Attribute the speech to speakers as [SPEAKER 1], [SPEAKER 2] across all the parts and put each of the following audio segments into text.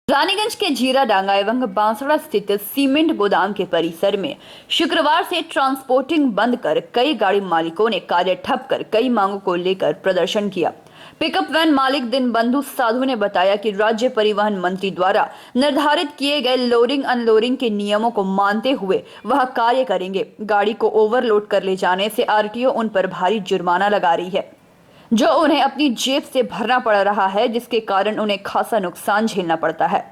[SPEAKER 1] रानीगंज के जीरा डांगा एवं बांसड़ा स्थित सीमेंट गोदाम के परिसर में शुक्रवार से ट्रांसपोर्टिंग बंद कर कई गाड़ी मालिकों ने कार्य ठप कर कई मांगों को लेकर प्रदर्शन किया। पिकअप वैन मालिक दीनबंधु साधु ने बताया कि राज्य परिवहन मंत्री द्वारा निर्धारित किए गए लोडिंग अनलोडिंग के नियमों को मानते हुए वह कार्य करेंगे। गाड़ी को ओवरलोड कर ले जाने से आरटीओ उन पर भारी जुर्माना लगा रही है, जो उन्हें अपनी जेब से भरना पड़ रहा है, जिसके कारण उन्हें खासा नुकसान झेलना पड़ता है।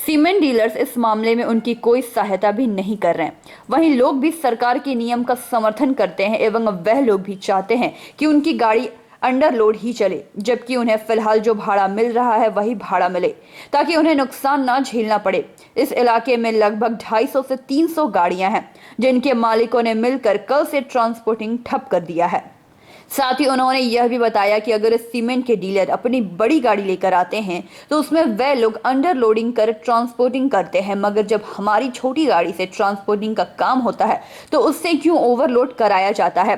[SPEAKER 1] सीमेंट डीलर्स इस मामले में उनकी कोई सहायता भी नहीं कर रहे हैं। वहीं लोग भी सरकार के नियम का समर्थन करते हैं एवं वह लोग भी चाहते हैं कि उनकी गाड़ी अंडरलोड ही चले, जबकि उन्हें फिलहाल जो भाड़ा मिल रहा है वही भाड़ा मिले ताकि उन्हें नुकसान ना झेलना पड़े। इस इलाके में लगभग 250 से 300 गाड़ियां हैं, जिनके मालिकों ने मिलकर कल से ट्रांसपोर्टिंग ठप कर दिया है। साथ ही उन्होंने यह भी बताया कि अगर सीमेंट के डीलर अपनी बड़ी गाड़ी लेकर आते हैं तो उसमें वह लोग अंडरलोडिंग कर ट्रांसपोर्टिंग करते हैं, मगर जब हमारी छोटी गाड़ी से ट्रांसपोर्टिंग का काम होता है तो उससे क्यों ओवरलोड कराया जाता है।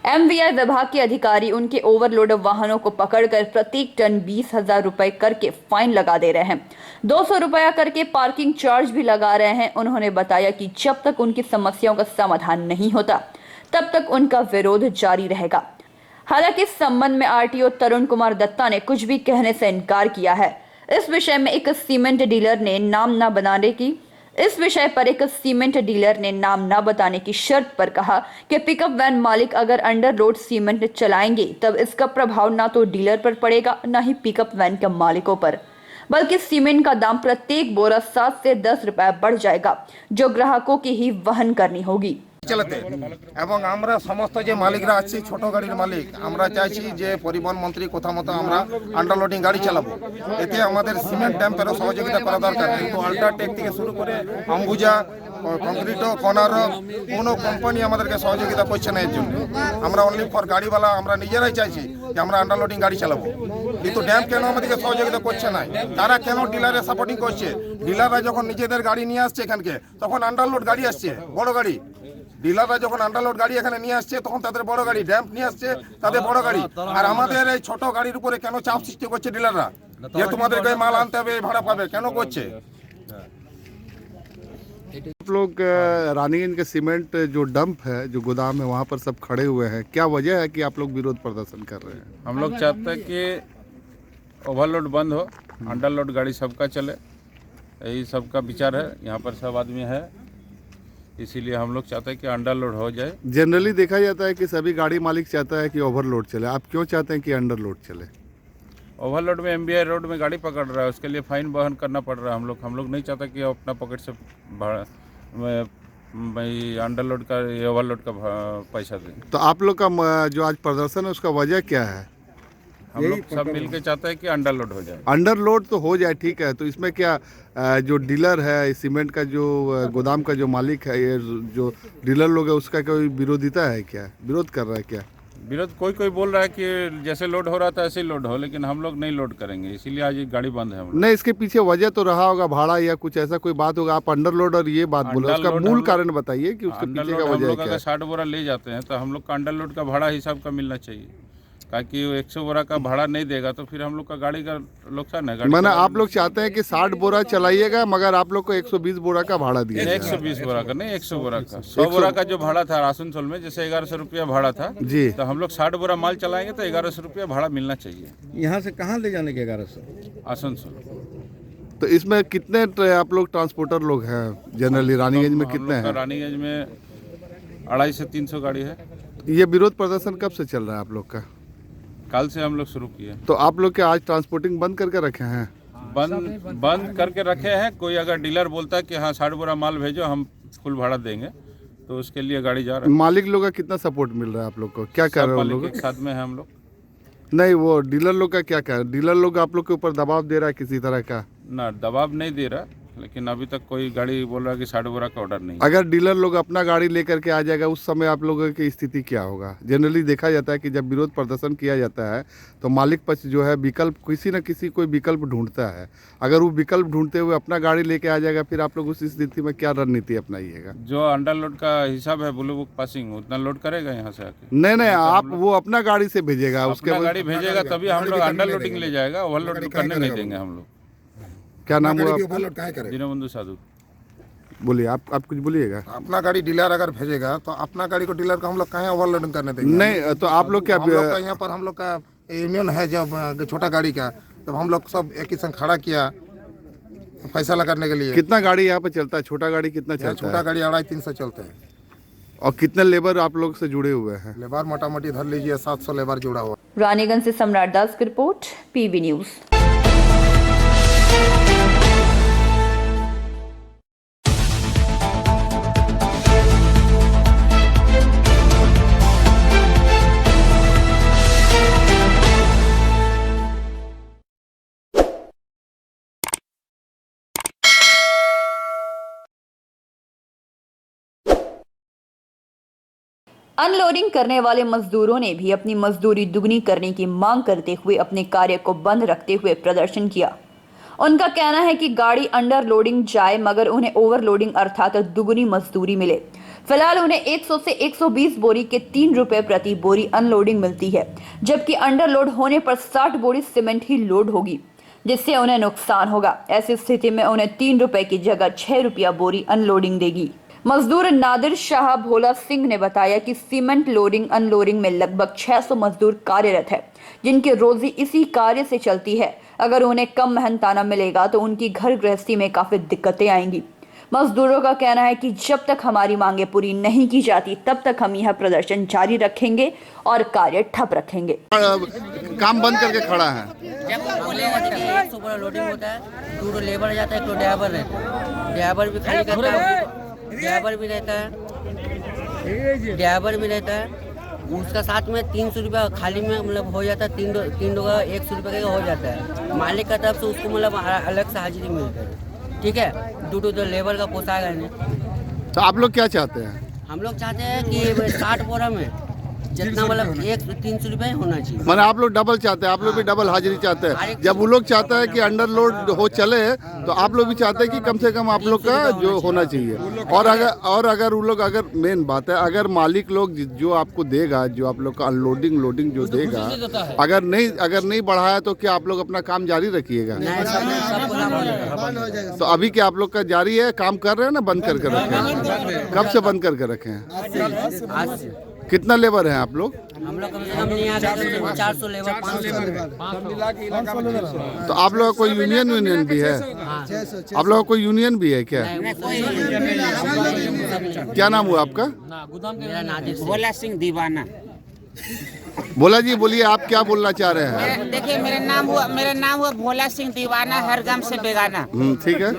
[SPEAKER 1] एमवीआई विभाग के अधिकारी उनके ओवरलोड वाहनों को पकड़कर प्रत्येक टन 20,000 रुपए करके फाइन लगा दे रहे हैं। 200 रुपया करके पार्किंग चार्ज भी लगा रहे हैं। उन्होंने बताया कि जब तक उनकी समस्याओं का समाधान नहीं होता तब तक उनका विरोध जारी रहेगा। हालांकि इस संबंध में आरटीओ तरुण कुमार दत्ता ने कुछ भी कहने से इनकार किया है। इस विषय पर एक सीमेंट डीलर ने नाम न बताने की शर्त पर कहा कि पिकअप वैन मालिक अगर अंडरलोड सीमेंट चलाएंगे तब इसका प्रभाव ना तो डीलर पर पड़ेगा, ना ही पिकअप वैन के मालिकों पर, बल्कि सीमेंट का दाम प्रत्येक बोरा 7 से 10 रुपए बढ़ जाएगा, जो ग्राहकों की ही वहन करनी होगी।
[SPEAKER 2] चलते এবং আমরা সমস্ত যে মালিকরা আছি ছোট গাড়ির মালিক আমরা চাইছি যে পরিবহন মন্ত্রী কথা মতো আমরা আন্ডারলোডিং গাড়ি চালাবো। এতে আমাদের সিমেন্ট ড্যাম্পেরও সহযোগিতা করা দরকার, কিন্তু আল্ট্রাটেক থেকে শুরু করে অম্বুজা কংক্রিটও কোনারও কোনো কোম্পানি আমাদেরকে সহযোগিতা করছে না। এর জন্য আমরা অনলি ফর গাড়িওয়ালা আমরা নিজেরাই চাইছি যে আমরা আন্ডারলোডিং গাড়ি চালাবো, কিন্তু ড্যাম্প কেন আমাদেরকে সহযোগিতা করছে না? তারা কেন ডিলারে সাপোর্টিং করছে? ডিলাররা যখন নিজেদের গাড়ি নিয়ে আসছে এখানকে তখন আন্ডারলোড গাড়ি আসছে, বড় গাড়ি। ডিলাররা যখন আন্ডারলোড গাড়ি এখানে নিয়ে আসছে তখন তাদের বড় গাড়ি, ড্যাম্প নিয়ে আসছে তাদের বড় গাড়ি। আর আমাদের এই ছোট গাড়ির উপরে কেন চাপ সৃষ্টি করছে ডিলাররা যে তোমাদেরকে মাল আনতে হবে, ভাড়া পাবে, কেন করছে?
[SPEAKER 3] आप लोग रानीगंज के सीमेंट जो डंप है, जो गोदाम है, वहाँ पर सब खड़े हुए हैं, क्या वजह है कि आप लोग विरोध प्रदर्शन कर रहे हैं?
[SPEAKER 4] हम लोग चाहते हैं कि ओवरलोड बंद हो, अंडरलोड गाड़ी सबका चले, यही सबका विचार है। यहाँ पर सब आदमी है, इसीलिए हम लोग चाहते हैं कि अंडरलोड हो जाए।
[SPEAKER 3] जनरली देखा जाता है कि सभी गाड़ी मालिक चाहता है कि ओवरलोड चले, आप क्यों चाहते हैं कि अंडरलोड चले?
[SPEAKER 4] ओवरलोड में एमबीआई रोड में गाड़ी पकड़ रहा है, उसके लिए फाइन वहन करना पड़ रहा है। हम लोग नहीं चाहते कि अपना पॉकेट से अंडरलोड का ओवरलोड का पैसा दें।
[SPEAKER 3] तो आप लोग का जो आज प्रदर्शन है उसका वजह क्या है?
[SPEAKER 4] हम लोग सब मिलकर चाहते हैं कि अंडरलोड हो जाए।
[SPEAKER 3] अंडरलोड तो हो जाए, ठीक है, तो इसमें क्या जो डीलर है सीमेंट का, जो गोदाम का जो मालिक है, ये जो डीलर लोग है, उसका कोई विरोधिता है क्या? विरोध कर रहा है क्या?
[SPEAKER 4] विरोध कोई बोल रहा है कि जैसे लोड हो रहा था ऐसे ही लोड हो, लेकिन हम लोग नहीं लोड करेंगे, इसीलिए आज ये गाड़ी बंद है।
[SPEAKER 3] नहीं, इसके पीछे वजह तो रहा होगा, भाड़ा या कुछ ऐसा कोई बात होगा। आप अंडरलोड और ये बात बोले, उसका मूल कारण बताइए कि उसके पीछे का वजह क्या है?
[SPEAKER 4] 60 बोरा ले जाते हैं तो हम लोग का अंडरलोड का भाड़ा हिसाब का मिलना चाहिए, ताकि 100 बोरा का भाड़ा नहीं देगा तो फिर हम लोग का गाड़ी का नुकसान है।
[SPEAKER 3] मैंने आप लोग चाहते हैं कि 60 बोरा चलाइएगा, मगर आप लोग को 120 बोरा का भाड़ा दिया जाए।
[SPEAKER 4] 120 बोरा का नहीं, 100 बोरा का। 100 बोरा का जो भाड़ा था आसनसोल में, जैसे 1100 रुपया भाड़ा था
[SPEAKER 3] जी,
[SPEAKER 4] तो हम लोग 60 बोरा माल चलाएंगे तो 1100 रुपया भाड़ा मिलना चाहिए।
[SPEAKER 5] यहाँ से कहाँ ले जाने के 1100?
[SPEAKER 4] आसनसोल।
[SPEAKER 3] तो इसमें कितने आप लोग ट्रांसपोर्टर लोग हैं जनरली रानीगंज में? कितने हैं
[SPEAKER 4] रानीगंज में? 250 से 300 गाड़ी है।
[SPEAKER 3] ये विरोध प्रदर्शन कब से चल रहा है आप लोग का?
[SPEAKER 4] कल से हम लोग शुरू किए।
[SPEAKER 3] तो आप लोग क्या आज ट्रांसपोर्टिंग बंद करके रखे हैं?
[SPEAKER 4] बंद करके रखे हैं। कोई अगर डीलर बोलता है कि हाँ 60 बोरा माल भेजो, हम फुल भाड़ा देंगे, तो उसके लिए गाड़ी जा रहा है।
[SPEAKER 3] मालिक लोग का कितना सपोर्ट मिल रहा है आप लोग को? क्या कर रहे हैं लोग?
[SPEAKER 4] एक साथ में है हम लोग।
[SPEAKER 3] नहीं, वो डीलर लोग का क्या कर? डीलर लोग आप लोग के ऊपर दबाव दे रहा है किसी तरह का?
[SPEAKER 4] ना, दबाव नहीं दे रहा, लेकिन अभी तक कोई गाड़ी बोल रहा है कि 60 बोरा का ऑर्डर नहीं।
[SPEAKER 3] अगर डीलर लोग अपना गाड़ी लेकर के आ जाएगा उस समय आप लोगों की स्थिति क्या होगा? जनरली देखा जाता है कि जब विरोध प्रदर्शन किया जाता है तो मालिक पक्ष जो है विकल्प, किसी न किसी कोई विकल्प ढूंढता है। अगर वो विकल्प ढूंढते हुए अपना गाड़ी लेके आ जाएगा, फिर आप लोग उस स्थिति में क्या रणनीति अपनाइएगा?
[SPEAKER 4] जो अंडरलोड का हिसाब है ब्लू बुक पासिंग, उतना लोड करेगा यहाँ से आके?
[SPEAKER 3] नहीं, आप वो अपना गाड़ी से भेजेगा, उसके
[SPEAKER 4] गाड़ी भेजेगा तभी हम लोग अंडरलोडिंग ले जाएगा, ओवरलोड करने नहीं देंगे हम लोग।
[SPEAKER 3] क्या नाम हुआ
[SPEAKER 2] गाड़ी भी
[SPEAKER 3] आपका?
[SPEAKER 2] ओवरलोड काहे करे?
[SPEAKER 4] दीनबंधु साधु।
[SPEAKER 3] बोलिए, आप कुछ बोलिएगा।
[SPEAKER 2] अपना गाड़ी डीलर अगर भेजेगा तो अपना गाड़ी को डीलर को हम लोग कहाँ ओवरलोडिंग करने देंगे?
[SPEAKER 3] नहीं तो आप लोग क्या
[SPEAKER 2] हम लोग का यहाँ पर हम लोग का यूनियन है जब छोटा गाड़ी का, तब हम लोग सब एक ही संग खड़ा किया फैसला करने के लिए।
[SPEAKER 3] कितना गाड़ी यहाँ पे चलता है? छोटा गाड़ी कितना
[SPEAKER 2] यहाँ
[SPEAKER 3] चलता
[SPEAKER 2] छोटा
[SPEAKER 3] है?
[SPEAKER 2] गाड़ी 250-300 चलते हैं।
[SPEAKER 3] और कितने लेबर आप लोग से जुड़े हुए हैं?
[SPEAKER 2] लेबर मोटा मोटी धर लीजिए 700 लेबर जुड़ा हुआ।
[SPEAKER 1] रानीगंज से सम्राट दास की रिपोर्ट, पीवी न्यूज। अनलोडिंग करने वाले मजदूरों ने भी अपनी मजदूरी दुगनी करने की मांग करते हुए अपने कार्य को बंद रखते हुए प्रदर्शन किया। उनका कहना है कि गाड़ी अंडर लोडिंग जाए मगर उन्हें ओवरलोडिंग अर्थात दुगनी मजदूरी मिले। फिलहाल उन्हें 100 से 120 बोरी के 3 रुपए प्रति बोरी अनलोडिंग मिलती है, जबकि अंडरलोड होने पर 60 बोरी सीमेंट ही लोड होगी, जिससे उन्हें नुकसान होगा। ऐसी स्थिति में उन्हें 3 रुपए की जगह 6 रुपया बोरी अनलोडिंग देगी। मजदूर नादिर शाह भोला सिंह ने बताया कि सीमेंट लोडिंग अनलोडिंग में लगभग 600 मजदूर कार्यरत है, जिनकी रोजी इसी कार्य से चलती है। अगर उन्हें कम मेहनताना मिलेगा तो उनकी घर गृहस्थी में काफी दिक्कतें आएंगी। मजदूरों का कहना है कि जब तक हमारी मांगे पूरी नहीं की जाती तब तक हम यह प्रदर्शन जारी रखेंगे और कार्य ठप रखेंगे।
[SPEAKER 3] काम बंद करके खड़ा है।
[SPEAKER 6] जब वो बोलेगा कि 100 बोरा लोडिंग होता है, 2 लेबर जाता है, 1 ड्राइवर रहता है। ड्राइवर भी खाली करता है, ड्राइवर भी रहता है, उसका साथ में 300 रुपया खाली में मतलब हो जाता है। 3 लोग 100 रुपये का हो जाता है। मालिक का तरफ से उसको मतलब अलग से हाजिरी मिलता है, ठीक है। 2 लेबर का पोसाएगा नहीं।
[SPEAKER 3] तो आप लोग क्या चाहते हैं?
[SPEAKER 6] हम लोग चाहते हैं कि 60 बोरा में जितना मतलब 300 रुपये होना चाहिए।
[SPEAKER 3] मैंने आप लोग डबल चाहते हैं, आप लोग भी डबल हाजिरी चाहते हैं। जब वो लोग चाहता है कि अंडरलोड हो चले तो आप लोग भी चाहते हैं कि कम से कम आप लोग का जो होना चाहिए। और अगर वो लोग अगर मेन बात है, अगर मालिक लोग जो आपको देगा, जो आप लोग का अनलोडिंग लोडिंग जो देगा, अगर नहीं बढ़ाया तो क्या आप लोग अपना काम जारी रखिएगा? तो अभी क्या आप लोग का जारी है? काम कर रहे हैं ना? बंद करके रखे हैं? कब से बंद करके रखे हैं?
[SPEAKER 6] आज से
[SPEAKER 3] कितना लेबर है आप लोग?
[SPEAKER 6] हम लोग कम से कम यहाँ 400 लेबर, 500 लेबर।
[SPEAKER 3] तो आप लोग का कोई यूनियन भी है? आप लोग का कोई यूनियन भी है क्या? क्या नाम हुआ आपका?
[SPEAKER 6] मेरा नादिर
[SPEAKER 7] भोला सिंह दीवाना।
[SPEAKER 3] भोला जी बोलिए, आप क्या बोलना चाह रहे हैं?
[SPEAKER 7] देखिए मेरा नाम हुआ भोला सिंह दीवाना, हर गम से बेगाना।
[SPEAKER 3] ठीक है।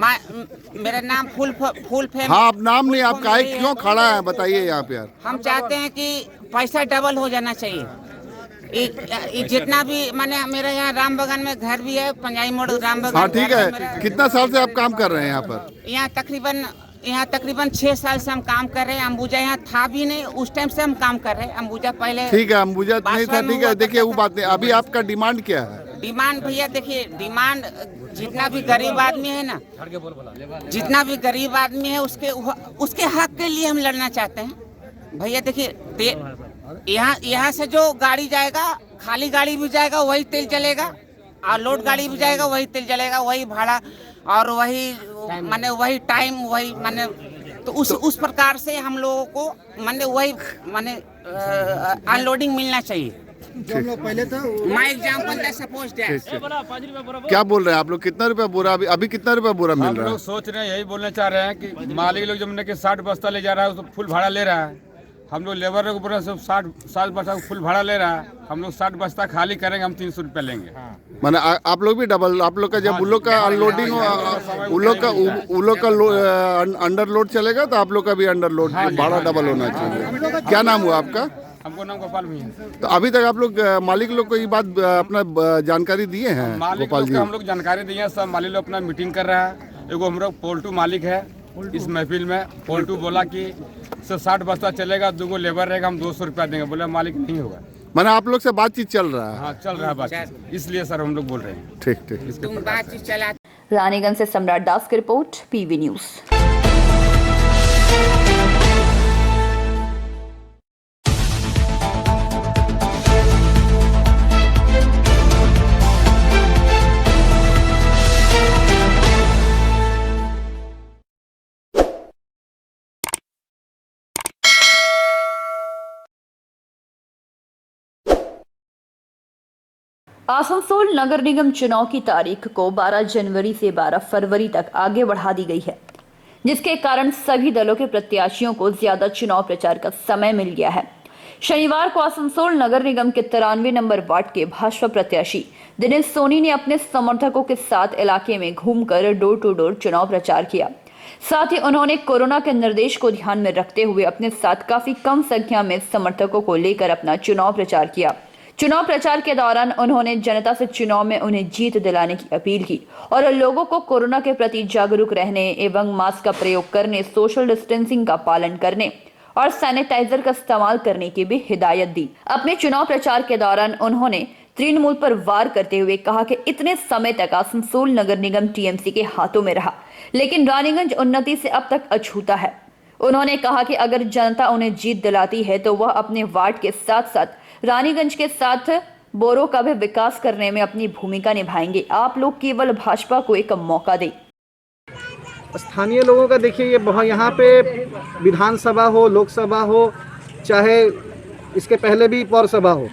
[SPEAKER 7] मेरा नाम फुल फेम।
[SPEAKER 3] हाँ, आप नाम नहीं, आप काहे क्यों खड़ा है बताइए यहाँ पे यार।
[SPEAKER 7] हम चाहते हैं कि पैसा डबल हो जाना चाहिए। जितना भी माने मेरे यहाँ राम बगान में घर भी है, पंजाबी मोड़ राम बगान।
[SPEAKER 3] हाँ ठीक है। कितना साल से आप काम कर रहे हैं यहाँ पर?
[SPEAKER 7] यहाँ तकरीबन 6 साल से हम काम कर रहे हैं। अंबुजा यहाँ था भी नहीं, उस टाइम से हम काम कर रहे हैं। अंबुजा पहले
[SPEAKER 3] ठीक है, अंबुजा नहीं था, ठीक है। देखिए वो बात नहीं, अभी आपका डिमांड क्या है?
[SPEAKER 7] डिमांड भैया देखिए, डिमांड जितना भी गरीब आदमी है ना, जितना भी गरीब आदमी है उसके हक के लिए हम लड़ना चाहते हैं। भैया देखिए, यहाँ से जो गाड़ी जाएगा, खाली गाड़ी भी जाएगा वही तेल चलेगा, और लोड गाड़ी भी जाएगा वही तेल चलेगा, वही भाड़ा और वही वही टाइम, वही तो उस प्रकार से हम लोगों को वही अनलोडिंग मिलना चाहिए। My example suppose that.
[SPEAKER 3] क्या बोल रहे हैं आप लोग? कितना रुपया बोरा अभी कितना रुपया बोरा मिल
[SPEAKER 4] हम
[SPEAKER 3] रहा है?
[SPEAKER 4] लोग सोच रहे हैं, यही बोलना चाह रहे हैं कि मालिक लोग जब 60 बस्ता ले जा रहा है तो फुल भाड़ा ले रहा है। हम लोग लेबर के ऊपर सब 60 बस्ता फुल भाड़ा ले रहा है। हम लोग 60 बस्ता खाली करेंगे, हम 300 रुपया लेंगे।
[SPEAKER 3] मैंने आप लोग भी डबल, आप लोग का जब उन लोग का अनलोडिंग, उन लोग का अंडरलोड चलेगा तो आप लोग का भी अंडरलोड भाड़ा डबल होना चाहिए। क्या नाम हुआ आपका?
[SPEAKER 4] हमको नाम गोपाल भैया।
[SPEAKER 3] तो अभी तक आप लोग मालिक लोग को ये बात अपना जानकारी दिए हैं?
[SPEAKER 4] मालिक
[SPEAKER 3] गोपाल
[SPEAKER 4] लोग
[SPEAKER 3] जी,
[SPEAKER 4] हम लोग जानकारी दिए हैं, सब मालिक लोग अपना मीटिंग कर रहा है। एगो हम लोग पोल्टू मालिक है इस महफिल में। पोल्टू बोला कि 60 बस्ता चलेगा, 2 लेबर रहेगा, हम 200 रुपया देंगे। बोले मालिक नहीं होगा।
[SPEAKER 3] मैंने आप लोग से बातचीत चल रहा है?
[SPEAKER 4] हाँ चल रहा है बातचीत, इसलिए सर हम लोग बोल रहे हैं।
[SPEAKER 3] ठीक।
[SPEAKER 7] तुम बातचीत चला।
[SPEAKER 1] रानीगंज से सम्राट दास की रिपोर्ट, पीवी न्यूज। आसनसोल नगर निगम चुनाव की तारीख को 12 जनवरी से 12 फरवरी तक आगे बढ़ा दी गई है, जिसके कारण सभी दलों के प्रत्याशियों को ज्यादा चुनाव प्रचार का समय मिल गया है। शनिवार को आसनसोल नगर निगम के 93 नंबर वार्ड के भाजपा प्रत्याशी दिनेश सोनी ने अपने समर्थकों के साथ इलाके में घूमकर डोर टू डोर चुनाव प्रचार किया। साथ ही उन्होंने कोरोना के निर्देश को ध्यान में रखते हुए अपने साथ काफी कम संख्या में समर्थकों को लेकर अपना चुनाव प्रचार किया। चुनाव प्रचार के दौरान उन्होंने जनता से चुनाव में उन्हें जीत दिलाने की अपील की और लोगों को कोरोना के प्रति जागरूक रहने एवं मास्क का प्रयोग करने, सोशल डिस्टेंसिंग का पालन करने और सैनिटाइजर का इस्तेमाल करने की भी हिदायत दी। अपने चुनाव प्रचार के दौरान उन्होंने तृणमूल पर वार करते हुए कहा कि इतने समय तक आसनसोल नगर निगम टीएमसी के हाथों में रहा, लेकिन रानीगंज उन्नति से अब तक अछूता है। उन्होंने कहा कि अगर जनता उन्हें जीत दिलाती है तो वह अपने वार्ड के साथ साथ रानीगंज के साथ बोरो का भी विकास करने में अपनी भूमिका निभाएंगे। आप लोग केवल भाजपा को एक मौका दें।
[SPEAKER 8] स्थानीय लोगों का देखिए, ये बहुत यहाँ पे विधानसभा हो, लोकसभा हो, चाहे इसके पहले भी पौरसभा हो,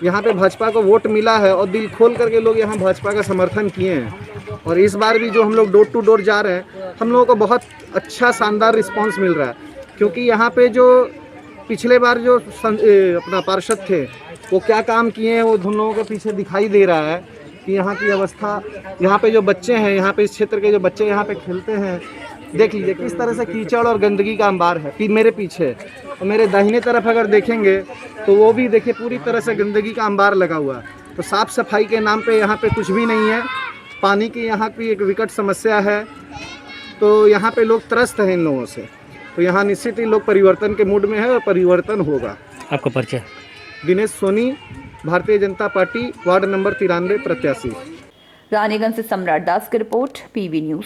[SPEAKER 8] यहाँ पे भाजपा को वोट मिला है और दिल खोल करके लोग यहाँ भाजपा का समर्थन किए हैं। और इस बार भी जो हम लोग डोर टू डोर जा रहे हैं, हम लोगों को बहुत अच्छा शानदार रिस्पांस मिल रहा है, क्योंकि यहाँ पे जो पिछले बार जो अपना पार्षद थे वो क्या काम किए हैं वो हम लोगों के पीछे दिखाई दे रहा है कि यहाँ की अवस्था, यहाँ पे जो बच्चे हैं, यहाँ पे इस क्षेत्र के जो बच्चे यहाँ पे खेलते हैं, देख लीजिए किस तरह से कीचड़ और गंदगी का अंबार है। फिर मेरे पीछे और मेरे दाहिने तरफ अगर देखेंगे तो वो भी देखिए पूरी तरह से गंदगी का अंबार लगा हुआ है। तो साफ़ सफाई के नाम पे यहाँ पे कुछ भी नहीं है। पानी की यहाँ की एक विकट समस्या है, तो यहाँ पे लोग त्रस्त हैं इन लोगों से। तो यहाँ निश्चित ही लोग परिवर्तन के मूड में है और परिवर्तन होगा।
[SPEAKER 9] आपका परिचय?
[SPEAKER 8] Dinesh Soni, Bharatiya Janata party, ward number 93 प्रत्याशी।
[SPEAKER 1] रानीगंज से सम्राट दास की रिपोर्ट, पीवी न्यूज।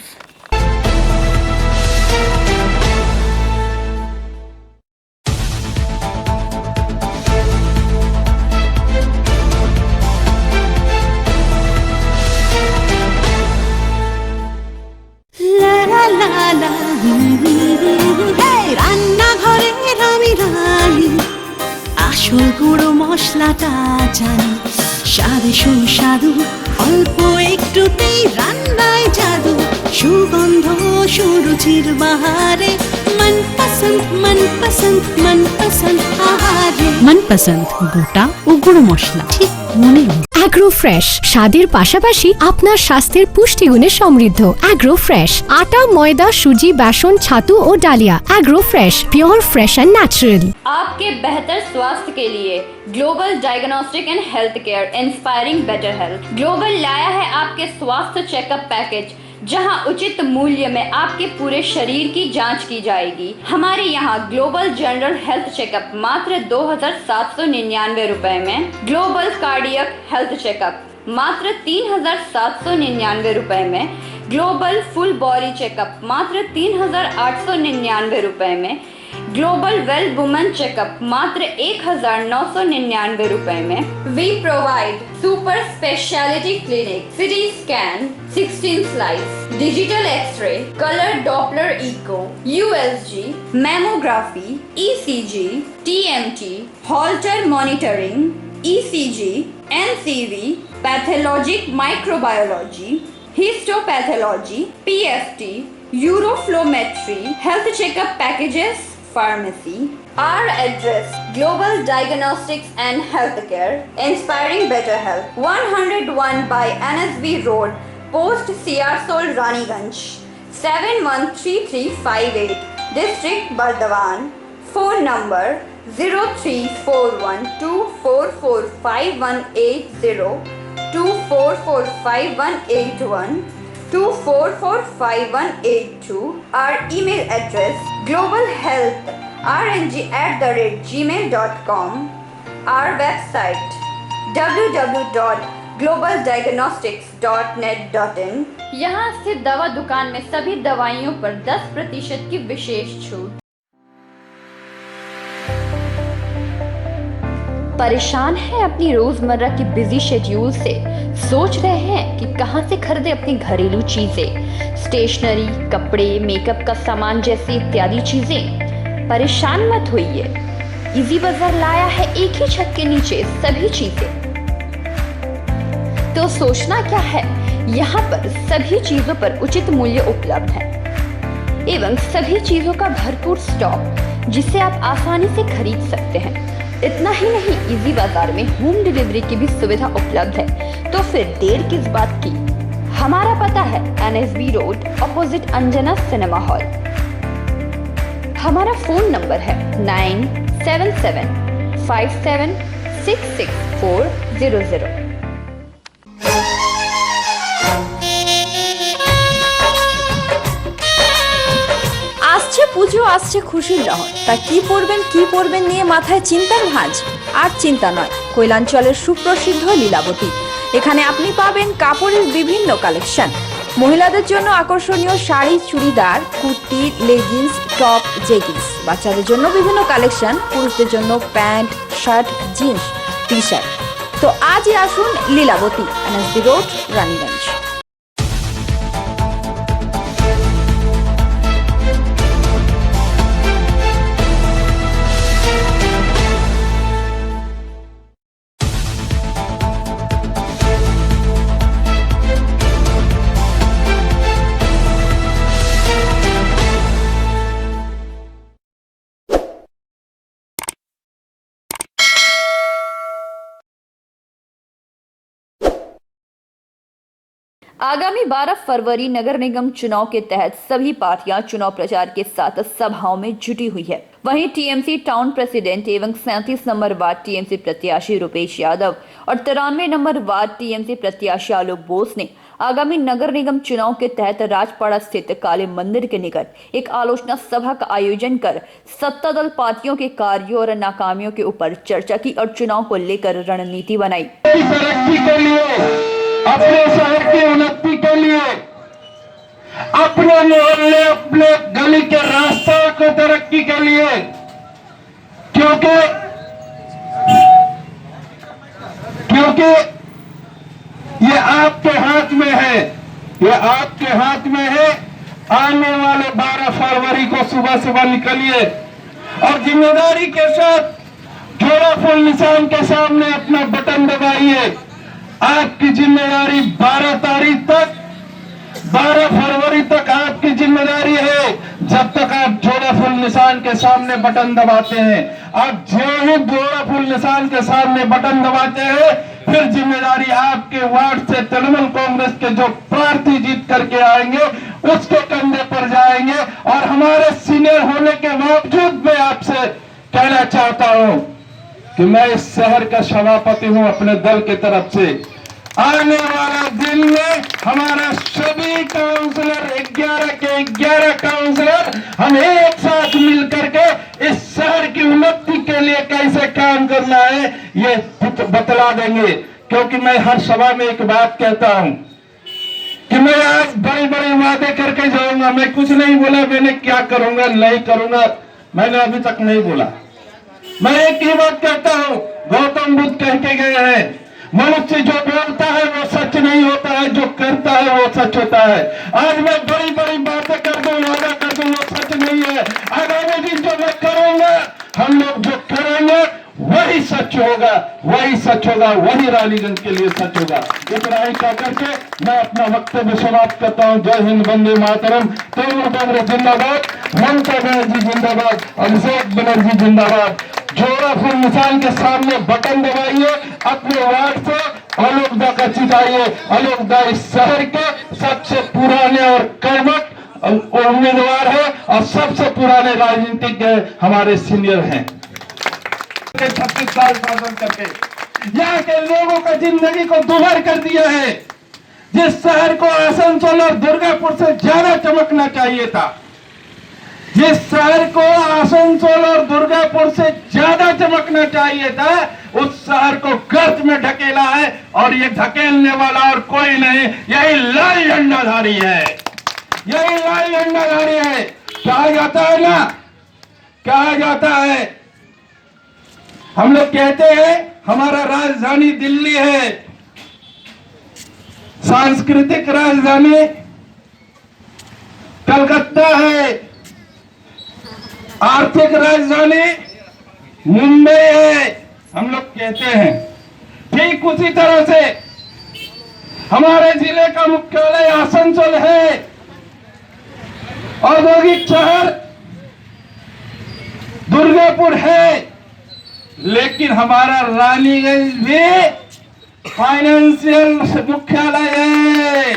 [SPEAKER 10] রান্নাঘরের আমি রানী, আসল গুঁড়ো মশলাটা জানি, স্বাদে সুস্বাদু অল্প একটুতেই রান্নায় জাদু, সুগন্ধ সুরুচির বাহারে মনপসন্দ আহারে।
[SPEAKER 11] মনপসন্দ গোটা ও গুঁড়ো মশলা ঠিক মনের মতো। অ্যাগ্রো ফ্রেশ স্বাদের পাশাপাশি আপনার স্বাস্থ্যের পুষ্টিগুণে সমৃদ্ধ। অ্যাগ্রো ফ্রেশ আটা, ময়দা, সুজি, বেসন, ছাতু ও ডালিয়া। Agro fresh pure, fresh and natural.
[SPEAKER 1] आपके बेहतर स्वास्थ्य के लिए global diagnostic and health care inspiring better health global लाया है आपके स्वास्थ्य चेकअप पैकेज, जहां उचित मूल्य में आपके पूरे शरीर की जांच की जाएगी। हमारे यहाँ ग्लोबल जनरल हेल्थ चेकअप मात्र 2799 रुपए में, ग्लोबल कार्डियक हेल्थ चेकअप मात्र 3799 रुपए में, ग्लोबल फुल बॉडी चेकअप मात्र 3899 रुपए में, ग्लोबल वेल वुमेन चेकअप मात्र 1999 रुपए में। We provide super speciality clinic, CT scan, 16 slice, digital X-ray, colour Doppler echo, USG, mammography, ECG, TMT, Holter monitoring, ECG, NCV, pathologic microbiology, histopathology, PFT, uroflowmetry, health checkup packages, pharmacy. Our address: Global Diagnostics and Healthcare, Inspiring Better Health, 101 by NSB Road, Post Siarsol, Raniganj, 713358, District Bardhaman. Phone number 0341244580, 244581, 244582. Our email address: globalhealthrng@gmail.com. Our website: www.globaldiagnostics.net.in. यहाँ स्थित दवा दुकान में सभी दवाइयों पर 10% की विशेष छूट। परेशान है अपनी रोजमर्रा की बिजी शेड्यूल से? सोच रहे हैं कि कहां से खरीदें अपनी घरेलू चीजें, स्टेशनरी, कपड़े, मेकअप का सामान जैसी इत्यादि चीजें? परेशान मत होइए, इजी बाजार लाया है एक ही छत के नीचे सभी चीजें। तो सोचना क्या है, यहाँ पर सभी चीजों पर उचित मूल्य उपलब्ध है एवं सभी चीजों का भरपूर स्टॉक जिसे आप आसानी से खरीद सकते हैं। इतना ही नहीं, इजी बाजार में होम डिलीवरी की भी सुविधा उपलब्ध है। तो फिर देर किस बात की। हमारा पता है NSB road opposite Anjana cinema hall. हमारा फोन नंबर है 9775766400।
[SPEAKER 9] আসছে পুজো, আসছে খুশির লহর, তা কি পরবেন নিয়ে মাথায় চিন্তার ভাঁজ। আর চিন্তা নয়, কৈলাঞ্চলের সুপ্রসিদ্ধ লীলাবতী। এখানে আপনি পাবেন কাপড়ের বিভিন্ন কালেকশন, মহিলাদের জন্য আকর্ষণীয় sari, churidar, kurti, leggings, top, jeggings, বাচ্চাদের জন্য বিভিন্ন কালেকশন, পুরুষদের জন্য pant, shirt, jeans, T shirt. তো আজই আসুন লীলাবতী, NSB রোড, রানীগঞ্জ।
[SPEAKER 1] आगामी 12 फरवरी नगर निगम चुनाव के तहत सभी पार्टियां चुनाव प्रचार के साथ सभाओं में जुटी हुई है। वहीं टीएमसी टाउन प्रेसिडेंट एवं 37 नंबर वार्ड टीएमसी प्रत्याशी रुपेश यादव और 93 नंबर वार्ड टीएमसी प्रत्याशी आलोक बोस ने आगामी नगर निगम चुनाव के तहत राजपाड़ा स्थित काली मंदिर के निकट एक आलोचना सभा का आयोजन कर सत्ता दल पार्टियों के कार्यों और नाकामियों के ऊपर चर्चा की और चुनाव को लेकर रणनीति बनाई।
[SPEAKER 12] अपने शहर की उन्नति के लिए, अपने मोहल्ले, अपने गली के रास्ते को तरक्की के लिए, क्योंकि ये आपके हाथ में है, ये आपके हाथ में है। आने वाले 12 फरवरी को सुबह निकलिए और जिम्मेदारी के साथ जोड़ा फुल निशान के सामने अपना बटन दबाइए। आपकी जिम्मेदारी 12 तारीख तक, 12 फरवरी तक आपकी जिम्मेदारी है। जब तक आप जोड़ा फुल निशान के सामने बटन दबाते हैं, आप जो ही जोड़ा फुल निशान के सामने बटन दबाते हैं, फिर जिम्मेदारी आपके वार्ड से तृणमूल कांग्रेस के जो प्रार्थी जीत करके आएंगे उसके कंधे पर जाएंगे। और हमारे सीनियर होने के बावजूद मैं आपसे कहना चाहता हूं कि मैं इस शहर का सभापति हूं अपने दल की तरफ से। आने वाला दिन में हमारा सभी काउंसलर 11 के 11 काउंसलर हम एक साथ मिलकर के इस शहर की उन्नति के लिए कैसे काम करना है ये बतला देंगे। क्योंकि मैं हर सभा में एक बात कहता हूं कि मैं आज बड़े बड़े वादे करके जाऊंगा। मैं कुछ नहीं बोला मैंने क्या करूंगा नहीं करूंगा, मैंने अभी तक नहीं बोला। मैं एक ही बात कहता हूं, गौतम बुद्ध कह के गए हैं, मनुष्य जो बोलता है वो सच नहीं होता है, जो करता है वो सच होता है। आज मैं बड़ी बड़ी बातें कर दूं, वादा कर दूं, वो सच नहीं है। आगामी दिन जो मैं करूंगा, हम लोग जो करेंगे वही सच होगा, वही सच होगा, वही रानीगंज के लिए सच होगा। इतना ही कह करके मैं अपना वक्तव्य समाप्त करता हूँ। जय हिंद, वंदे मातरम, तृणमूल कांग्रेस जिंदाबाद, ममता बनर्जी जिंदाबाद, अभिषेक बनर्जी जिंदाबाद। जोड़ा फुल निशान के सामने बटन दबाइए, अपने वार्ड से आलोक दा का जिताइए। आलोक दा इस शहर के सबसे पुराने और कर्मठ उम्मीदवार है और सबसे पुराने राजनीतिक हमारे सीनियर हैं। 36 साल शासन करके यहाँ के लोगों का जिंदगी को दुभर कर दिया है। जिस शहर को आसनसोल और दुर्गापुर से ज्यादा चमकना चाहिए था, जिस शहर को आसनसोल और दुर्गापुर से ज्यादा चमकना चाहिए था, उस शहर को गर्त में ढकेला है। और ये ढकेलने वाला और कोई नहीं, यही लाल झंडाधारी है, यही लाल झंडाधारी है। कहा जाता है ना, कहा जाता है, हम लोग कहते हैं हमारा राजधानी दिल्ली है, सांस्कृतिक राजधानी कलकत्ता है, आर्थिक राजधानी मुंबई है, हम लोग कहते हैं। ठीक उसी तरह से हमारे जिले का मुख्यालय आसनसोल है, औद्योगिक शहर दुर्गापुर है, लेकिन हमारा रानीगंज भी फाइनेंशियल मुख्यालय है।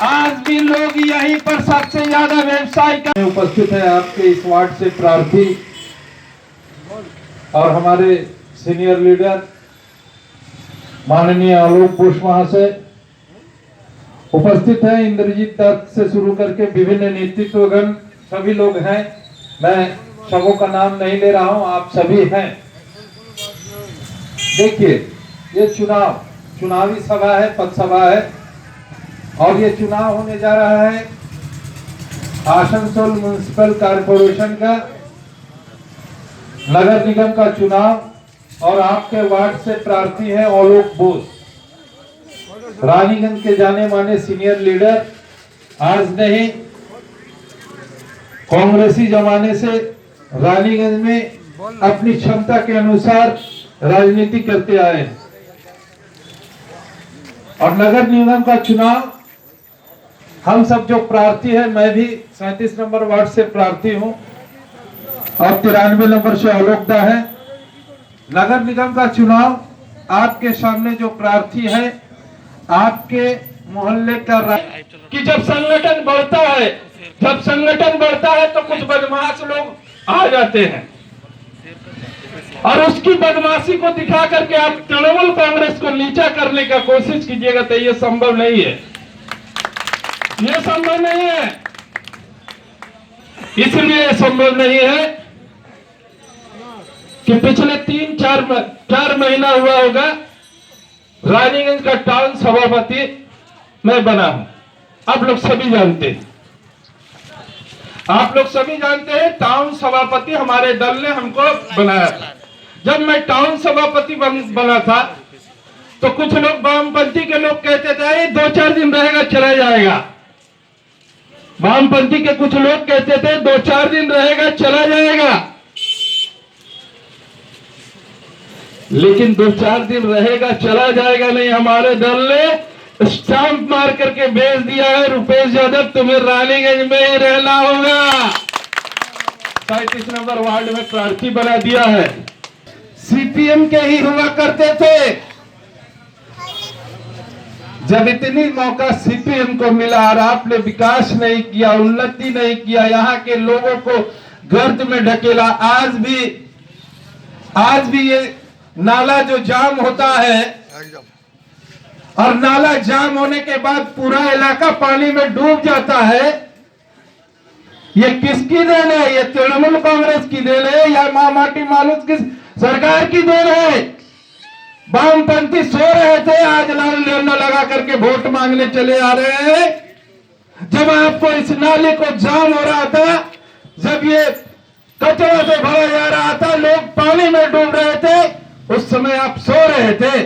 [SPEAKER 12] आज भी लोग यहीं पर सबसे ज्यादा व्यवसाय कर उपस्थित है। आपके इस वार्ड से प्रार्थी और हमारे सीनियर लीडर माननीय आलोक बोस महाशय उपस्थित है। इंद्रजीत दत्त से शुरू करके विभिन्न नेतृत्वगण सभी लोग हैं। मैं सबों का नाम नहीं ले रहा हूं, आप सभी हैं। देखिए, ये चुनावी सभा है, पद सभा है, और ये चुनाव होने जा रहा है आसनसोल म्युनिसिपल कॉर्पोरेशन का, नगर निगम का चुनाव। और आपके वार्ड से प्रार्थी है आलोक बोस, रानीगंज के जाने माने सीनियर लीडर। आज नहीं, कांग्रेसी जमाने से रानीगंज में अपनी क्षमता के अनुसार राजनीति करते आए हैं। और नगर निगम का चुनाव हम सब जो प्रार्थी है, मैं भी 37 नंबर वार्ड से प्रार्थी हूं और 93 नंबर से आलोकदा है। नगर निगम का चुनाव आपके सामने जो प्रार्थी है, आपके मोहल्ले का कि जब संगठन बढ़ता है तो कुछ बदमाश लोग आ जाते हैं और उसकी बदमाशी को दिखा करके आप तृणमूल कांग्रेस को नीचा करने का कोशिश कीजिएगा तो ये संभव नहीं है, ये संभव नहीं है। इसलिए संभव नहीं है कि पिछले 3-4 महीना हुआ होगा रानीगंज का टाउन सभापति मैं बना हूं। आप लोग सभी जानते हैं, टाउन सभापति हमारे दल ने हमको बनाया था। जब मैं टाउन सभापति बना था तो कुछ लोग वामपंथी के लोग कहते थे 2-4 दिन रहेगा चला जाएगा। वामपंथी के कुछ लोग कहते थे 2-4 दिन रहेगा चला जाएगा, लेकिन 2-4 दिन रहेगा चला जाएगा नहीं। हमारे दल ने स्टाम्प मार करके भेज दिया है, रुपेश यादव तुम्हें रानीगंज में ही रहना होगा। 37 नंबर वार्ड में प्रार्थी बना दिया है। सीपीएम के ही हुआ करते थे। जब इतनी मौका सीपीएम को मिला और आपने विकास नहीं किया, उन्नति नहीं किया, यहाँ के लोगों को गर्द में ढकेला। आज भी ये नाला जो जाम होता है और नाला जाम होने के बाद पूरा इलाका पानी में डूब जाता है, ये किसकी देन है? ये तृणमूल कांग्रेस की देन है या माटी मालूस की सरकार की देन है? वामपंथी सो रहे थे, आज लाल झंडा लगा करके वोट मांगने चले आ रहे हैं। जब आपको इस नाले को जाम हो रहा था, जब ये कचरा से भरा जा रहा था, लोग पानी में डूब रहे थे, उस समय आप सो रहे थे।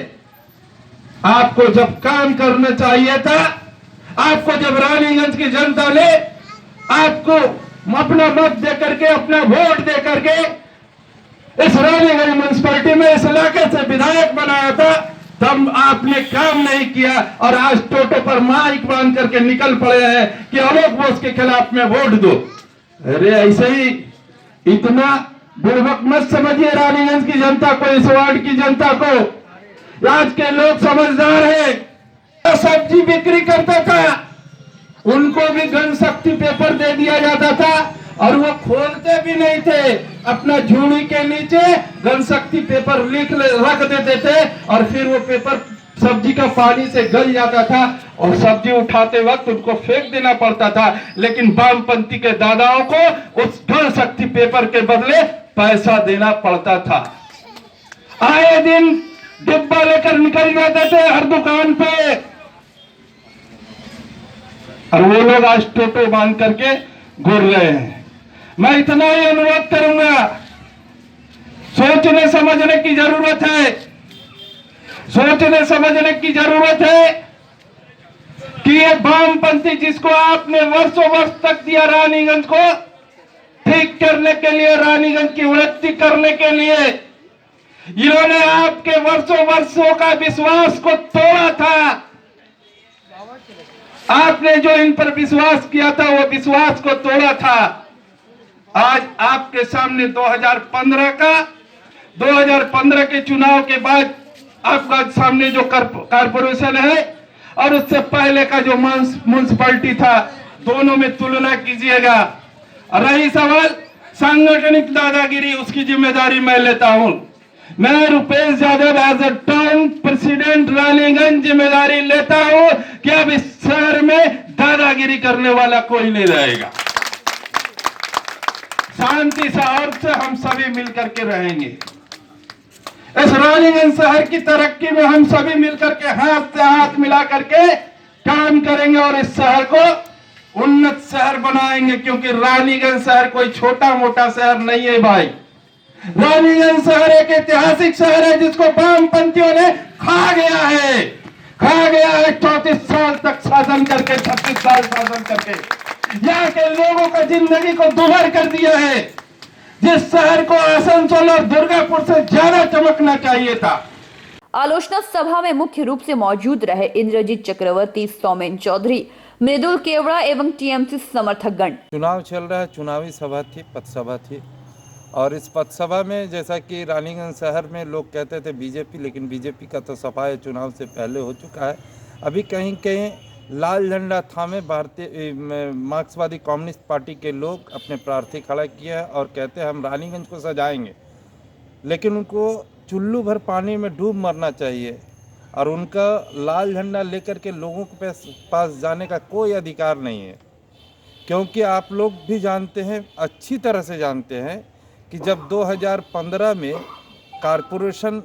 [SPEAKER 12] आपको जब काम करना चाहिए था, आपको जब रानीगंज की जनता ने आपको अपना मत दे करके, अपना वोट दे करके इस रानीगंज म्युनिसिपैलिटी में इस इलाके से विधायक बनाया था, तब आपने काम नहीं किया और आज टोटो पर माइक बांध करके निकल पड़े हैं कि आलोक बोस के खिलाफ में वोट दो। अरे ऐसे ही इतना बुड़बक मत समझिए रानीगंज की जनता को, इस वार्ड की जनता को। आज के लोग समझदार हैं। सब्जी बिक्री करता था, उनको भी जनशक्ति पेपर दे दिया जाता था और वो खोलते भी नहीं थे। अपना झूड़ी के नीचे जनशक्ति पेपर रख देते थे और फिर वो पेपर सब्जी का पानी से गल जाता था और सब्जी उठाते वक्त उनको फेंक देना पड़ता था। लेकिन वामपंथी के दादाओं को उस जनशक्ति पेपर के बदले पैसा देना पड़ता था। आए दिन डिब्बा लेकर निकल जाते थे हर दुकान पे, और वो लोग आज टोटो बांध करके घूर रहे हैं। मैं इतना ही अनुरोध करूंगा, सोचने समझने की जरूरत है, सोचने समझने की जरूरत है कि ये वामपंथी जिसको आपने वर्षों वर्ष तक दिया रानीगंज को ठीक करने के लिए, रानीगंज की उन्नति करने के लिए, इन्होंने आपके वर्षों का विश्वास को तोड़ा था। आपने जो इन पर विश्वास किया था वो विश्वास को तोड़ा था। आज आपके सामने 2015 के चुनाव के बाद आपका सामने जो कारपोरेशन है और उससे पहले का जो म्युनिसिपैलिटी था, दोनों में तुलना कीजिएगा। रही सवाल सांगठनिक दादागिरी, उसकी जिम्मेदारी मैं लेता हूं। मैं Rupesh Yadav as a town president Raniganj जिम्मेदारी लेता हूं कि अब इस शहर में दादागिरी करने वाला कोई नहीं रहेगा। शांति सौहार्द से हम सभी मिलकर के रहेंगे। इस रानीगंज शहर की तरक्की में हम सभी मिलकर के हाथ से हाथ मिला करके काम करेंगे और इस शहर को उन्नत शहर बनाएंगे, क्योंकि रानीगंज शहर कोई छोटा मोटा शहर नहीं है भाई। रानीगंज शहर एक ऐतिहासिक शहर है जिसको वामपंथियों ने खा गया है 34 साल तक शासन करके, 36 साल शासन करके यहाँ के लोगों का जिंदगी को दुभर कर दिया है। जिस शहर को आसनसोल और दुर्गापुर से ज्यादा चमकना चाहिए था।
[SPEAKER 1] आलोचना सभा में मुख्य रूप से मौजूद रहे इंद्रजीत चक्रवर्ती, सौमेन चौधरी, मृदुल केवड़ा एवं टीएमसी समर्थकगण।
[SPEAKER 4] चुनाव चल रहा है, चुनावी सभा थी, पथसभा थी, और इस पथसभा में जैसा कि रानीगंज शहर में लोग कहते थे बीजेपी, लेकिन बीजेपी का तो सफाई चुनाव से पहले हो चुका है। अभी कहीं कहीं लाल झंडा थामे भारतीय मार्क्सवादी कम्युनिस्ट पार्टी के लोग अपने प्रार्थी खड़ा किए हैं और कहते हैं हम रानीगंज को सजाएंगे, लेकिन उनको चुल्लू भर पानी में डूब मरना चाहिए और उनका लाल झंडा लेकर के लोगों के पास जाने का कोई अधिकार नहीं है। क्योंकि आप लोग भी जानते हैं, अच्छी तरह से जानते हैं कि जब 2015 में कारपोरेशन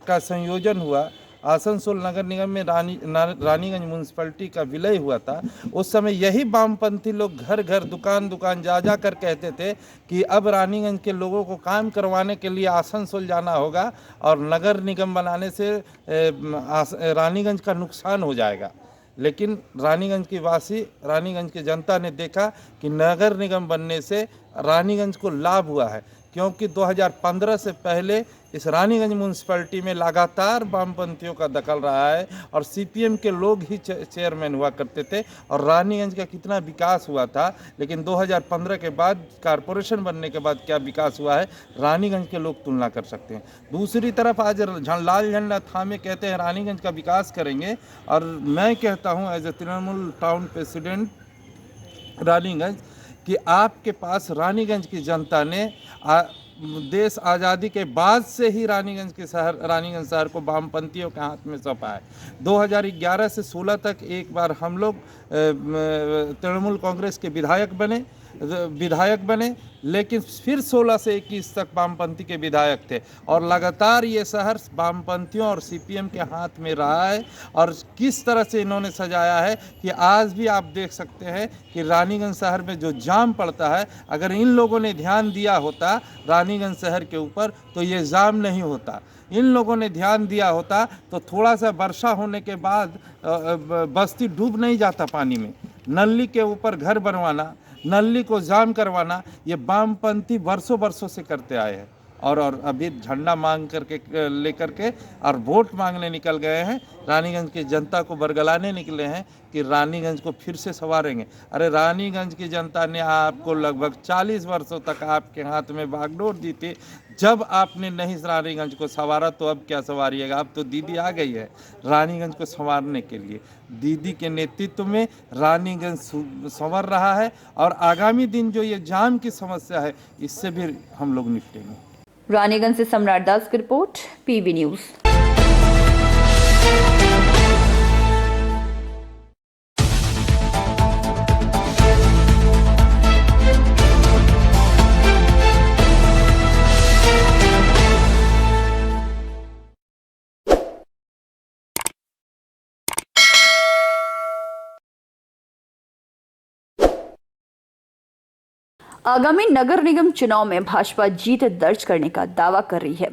[SPEAKER 4] का संयोजन हुआ, आसनसोल नगर निगम में रानीगंज म्यूनसिपैलिटी का विलय हुआ था, उस समय यही वामपंथी लोग घर घर दुकान दुकान जा कर कहते थे कि अब रानीगंज के लोगों को काम करवाने के लिए आसनसोल जाना होगा और नगर निगम बनाने से रानीगंज का नुकसान हो जाएगा। लेकिन रानीगंज की वासी, रानीगंज की जनता ने देखा कि नगर निगम बनने से रानीगंज को लाभ हुआ है, क्योंकि 2015 से पहले इस रानीगंज म्यूनसिपैलिटी में लगातार वामपंथियों का दखल रहा है और सीपीएम के लोग ही चेयरमैन हुआ करते थे और रानीगंज का कितना विकास हुआ था। लेकिन 2015 के बाद कारपोरेशन बनने के बाद क्या विकास हुआ है, रानीगंज के लोग तुलना कर सकते हैं। दूसरी तरफ आज लाल झंडा थामे कहते हैं रानीगंज का विकास करेंगे, और मैं कहता हूँ as a Trinamool town president Raniganj कि आपके पास रानीगंज की जनता ने देश आज़ादी के बाद से ही रानीगंज रानीगंज शहर को वामपंथियों के हाथ में सौंपा है। 2011 से 16 तक एक बार हम लोग तृणमूल कांग्रेस के विधायक बने, लेकिन फिर 16 से 21 तक वामपंथी के विधायक थे और लगातार ये शहर वामपंथियों और सीपीएम के हाथ में रहा है। और किस तरह से इन्होंने सजाया है कि आज भी आप देख सकते हैं कि रानीगंज शहर में जो जाम पड़ता है, अगर इन लोगों ने ध्यान दिया होता रानीगंज शहर के ऊपर तो ये जाम नहीं होता। इन लोगों ने ध्यान दिया होता तो थोड़ा सा वर्षा होने के बाद बस्ती डूब नहीं जाता पानी में। नल्ली के ऊपर घर बनवाना, नल्ली को जाम करवाना, ये वामपंथी वर्षों से करते आए हैं और अभी झंडा मांग करके लेकर के और वोट मांगने निकल गए हैं। रानीगंज की जनता को बरगलाने निकले हैं कि रानीगंज को फिर से संवारेंगे। अरे रानीगंज की जनता ने आपको लगभग 40 वर्षों तक आपके हाथ में बागडोर दी थी। जब आपने नहीं रानीगंज को संवारा तो अब क्या संवारिएगा। अब तो दीदी आ गई है रानीगंज को संवारने के लिए। दीदी के नेतृत्व में रानीगंज संवर रहा है और आगामी दिन जो ये जाम की समस्या है इससे भी हम लोग निपटेंगे।
[SPEAKER 1] रानीगंज से सम्राट दास की रिपोर्ट, पीवी न्यूज। आगामी नगर निगम चुनाव में भाजपा जीत दर्ज करने का दावा कर रही है।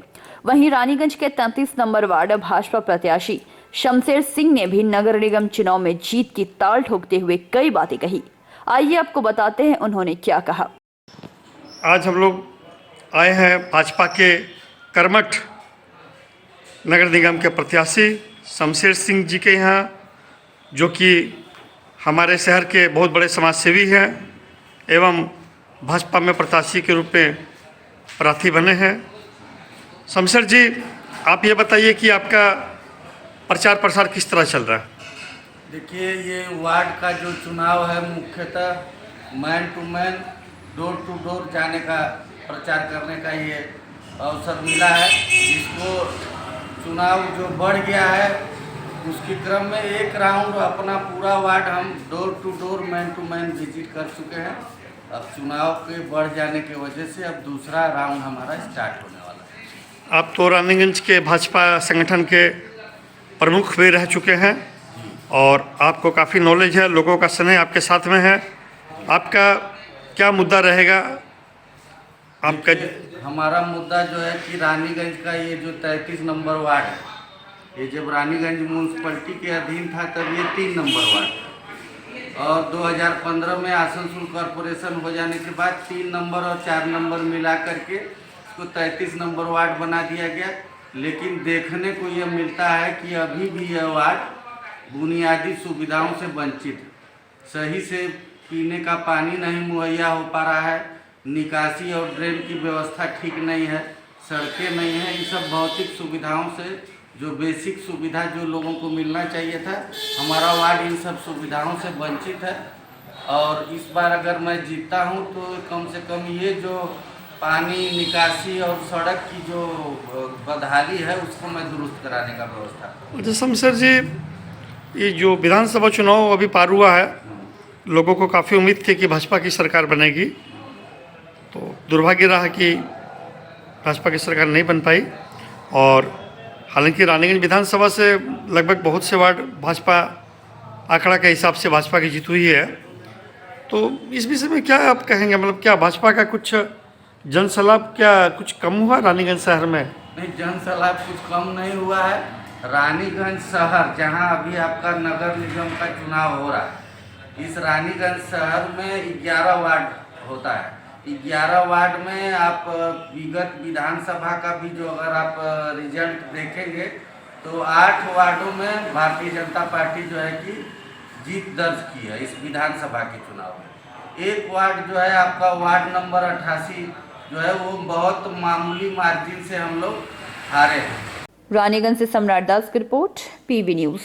[SPEAKER 1] वहीं रानीगंज के 33 नंबर वार्ड भाजपा प्रत्याशी शमशेर सिंह ने भी नगर निगम चुनाव में जीत की ताल ठोकते हुए कई बातें कही। आइए आपको बताते हैं उन्होंने क्या कहा।
[SPEAKER 13] आज हम लोग आए हैं भाजपा के कर्मठ नगर निगम के प्रत्याशी शमशेर सिंह जी के यहाँ जो कि हमारे शहर के बहुत बड़े समाजसेवी हैं एवं भाजपा में प्रत्याशी के रूप में प्रार्थी बने हैं। शमशेर जी, आप ये बताइए कि आपका प्रचार प्रसार किस तरह चल रहा है?
[SPEAKER 14] देखिए, ये वार्ड का जो चुनाव है मुख्यतः man to man, door to door जाने का प्रचार करने का ये अवसर मिला है, जिसको चुनाव जो बढ़ गया है उसके क्रम में एक राउंड अपना पूरा वार्ड हम door to door man to man visit कर चुके हैं। अब चुनाव के बढ़ जाने की वजह से अब दूसरा राउंड हमारा स्टार्ट होने वाला है।
[SPEAKER 13] आप तो रानीगंज के भाजपा संगठन के प्रमुख भी रह चुके हैं और आपको काफ़ी नॉलेज है, लोगों का स्नेह आपके साथ में है। आपका क्या मुद्दा रहेगा? आपका
[SPEAKER 14] हमारा मुद्दा जो है कि रानीगंज का ये जो 33 नंबर वार्ड है, ये जब रानीगंज म्यूनसिपलिटी के अधीन था तब ये 3 नंबर वार्ड, और 2015 में आसनसोल कॉरपोरेशन हो जाने के बाद 3 नंबर और 4 नंबर मिला करके इसको 33 नंबर वार्ड बना दिया गया। लेकिन देखने को ये मिलता है कि अभी भी यह वार्ड बुनियादी सुविधाओं से वंचित है। सही से पीने का पानी नहीं मुहैया हो पा रहा है, निकासी और ड्रेन की व्यवस्था ठीक नहीं है, सड़कें नहीं हैं। इन सब भौतिक सुविधाओं से, जो बेसिक सुविधा जो लोगों को मिलना चाहिए था, हमारा वार्ड इन सब सुविधाओं से वंचित है। और इस बार अगर मैं जीतता हूं तो कम से कम ये जो पानी निकासी और सड़क की जो बदहाली है उसको मैं दुरुस्त कराने का व्यवस्था।
[SPEAKER 13] अच्छा शमशेर जी, ये जो विधानसभा चुनाव अभी पार हुआ है, लोगों को काफ़ी उम्मीद थी कि भाजपा की सरकार बनेगी, तो दुर्भाग्य रहा कि भाजपा की सरकार नहीं बन पाई। और हालांकि रानीगंज विधानसभा से लगभग बहुत से वार्ड भाजपा आंकड़ा के हिसाब से भाजपा की जीत हुई है, तो इस विषय में क्या आप कहेंगे? मतलब क्या भाजपा का कुछ जनसलाभ क्या कुछ कम हुआ रानीगंज शहर में?
[SPEAKER 14] नहीं, जनसलाभ कुछ कम नहीं हुआ है। रानीगंज शहर, जहां अभी आपका नगर निगम का चुनाव हो रहा है, इस रानीगंज शहर में 11 वार्ड होता है। 11 वार्ड में आप विगत विधानसभा का भी जो अगर आप रिजल्ट देखेंगे तो 8 वार्डों में भारतीय जनता पार्टी जो है कि जीत दर्ज की है इस विधानसभा के चुनाव में। एक वार्ड जो है आपका वार्ड नंबर 88 जो है वो बहुत मामूली मार्जिन से हम लोग हारे हैं।
[SPEAKER 1] रानीगंज से सम्राट दास की रिपोर्ट, PB न्यूज।